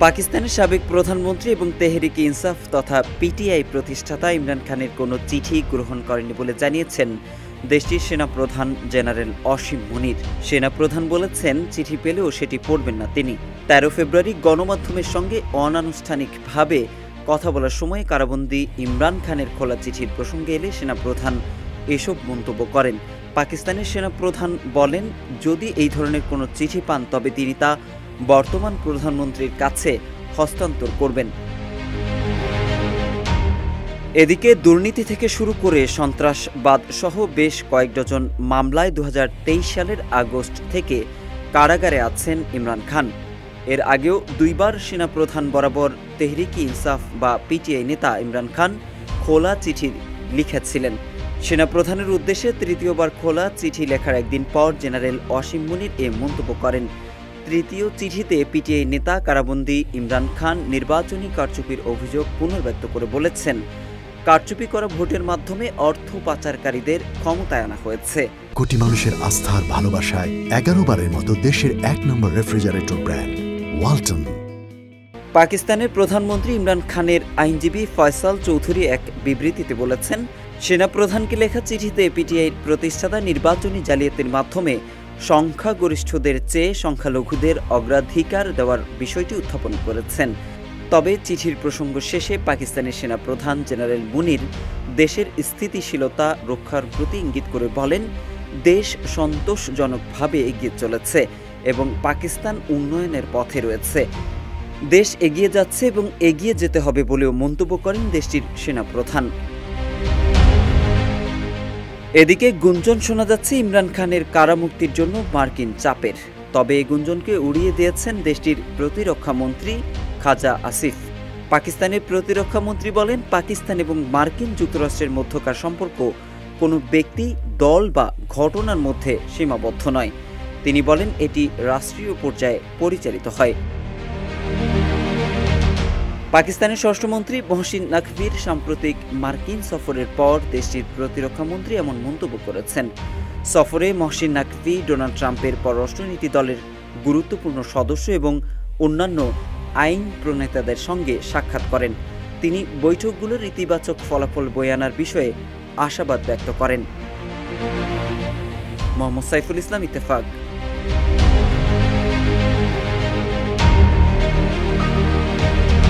পাকিস্তানের সাবেক প্রধানমন্ত্রী এবং তেহরিক ইনসাফ তথা পিটিআই প্রতিষ্ঠাতা ইমরান খানের কোনো চিঠি গ্রহণ করেনি বলে জানিয়েছেন দেশটির সেনাপ্রধান জেনারেল অসীম মুনির। সেনাপ্রধান বলেছেন, চিঠি পেলেও সেটি পড়বেন না তিনি। ১৩ ফেব্রুয়ারি গণমাধ্যমের সঙ্গে অনানুষ্ঠানিকভাবে কথা বলার সময় কারাবন্দী ইমরান খানের খোলা চিঠির প্রসঙ্গে এলে সেনাপ্রধান এসব মন্তব্য করেন। পাকিস্তানের সেনাপ্রধান বলেন, যদি এই ধরনের কোনো চিঠি পান তবে তিনি তা বর্তমান প্রধানমন্ত্রীর কাছে হস্তান্তর করবেন। এদিকে দুর্নীতি থেকে শুরু করে সন্ত্রাসবাদ সহ বেশ কয়েক ডজন মামলায় ২০২৩ সালের আগস্ট থেকে কারাগারে আছেন ইমরান খান। এর আগেও দুইবার সেনাপ্রধান বরাবর তেহরিক ইনসাফ বা পিটিআই নেতা ইমরান খান খোলা চিঠি লিখেছিলেন। সেনাপ্রধানের উদ্দেশ্যে তৃতীয়বার খোলা চিঠি লেখার একদিন পর জেনারেল অসীম মুনির এ মন্তব্য করেন। তৃতীয় চিঠিতে পিটিআই নেতা কারাবন্দী ইমরান খান নির্বাচনী কারচুপির অভিযোগ পুনর্ব্যক্ত করে বলেছেন, কারচুপি করা ভোটের মাধ্যমে অর্থ পাচারকারীদের ক্ষমতায় আনা হয়েছে। কোটি মানুষের আস্থার ভালোবাসায় ১১ বারের মতো দেশের ১ নম্বর রেফ্রিজারেটর ব্র্যান্ড ওয়ালটন। পাকিস্তানের প্রধানমন্ত্রী ইমরান খানের আইনজীবী ফয়সাল চৌধুরী এক বিবৃতিতে বলেছেন, সেনাপ্রধানকে লেখা চিঠিতে পিটিআইর প্রতিষ্ঠাতা নির্বাচনী জালিয়াতির মাধ্যমে সংখ্যাগরিষ্ঠদের চেয়ে সংখ্যালঘুদের অগ্রাধিকার দেওয়ার বিষয়টি উত্থাপন করেছেন। তবে চিঠির প্রসঙ্গ শেষে পাকিস্তানের সেনাপ্রধান জেনারেল মুনির দেশের স্থিতিশীলতা রক্ষার প্রতি ইঙ্গিত করে বলেন, দেশ সন্তোষজনকভাবে এগিয়ে চলেছে এবং পাকিস্তান উন্নয়নের পথে রয়েছে। দেশ এগিয়ে যাচ্ছে এবং এগিয়ে যেতে হবে বলেও মন্তব্য করেন দেশটির সেনাপ্রধান। এদিকে গুঞ্জন শোনা যাচ্ছে ইমরান খানের কারামুক্তির জন্য মার্কিন চাপের। তবে এই গুঞ্জনকে উড়িয়ে দিয়েছেন দেশটির প্রতিরক্ষা মন্ত্রী খাজা আসিফ। পাকিস্তানের প্রতিরক্ষা মন্ত্রী বলেন, পাকিস্তান এবং মার্কিন যুক্তরাষ্ট্রের মধ্যকার সম্পর্ক কোনো ব্যক্তি, দল বা ঘটনার মধ্যে সীমাবদ্ধ নয়। তিনি বলেন, এটি রাষ্ট্রীয় পর্যায়ে পরিচালিত হয়। পাকিস্তানের স্বরাষ্ট্রমন্ত্রী মহসিন নাকভির সাম্প্রতিক মার্কিন সফরের পর দেশটির প্রতিরক্ষা মন্ত্রী এমন মন্তব্য করেছেন। সফরে মহসিন নাকভি ডোনাল্ড ট্রাম্পের পররাষ্ট্রনীতি দলের গুরুত্বপূর্ণ সদস্য এবং অন্যান্য আইন প্রণেতাদের সঙ্গে সাক্ষাৎ করেন। তিনি বৈঠকগুলোর ইতিবাচক ফলাফল বয়ে আনার বিষয়ে আশাবাদ ব্যক্ত করেন। মোহাম্মদ সাইফুল ইসলাম, ইত্তেফাক।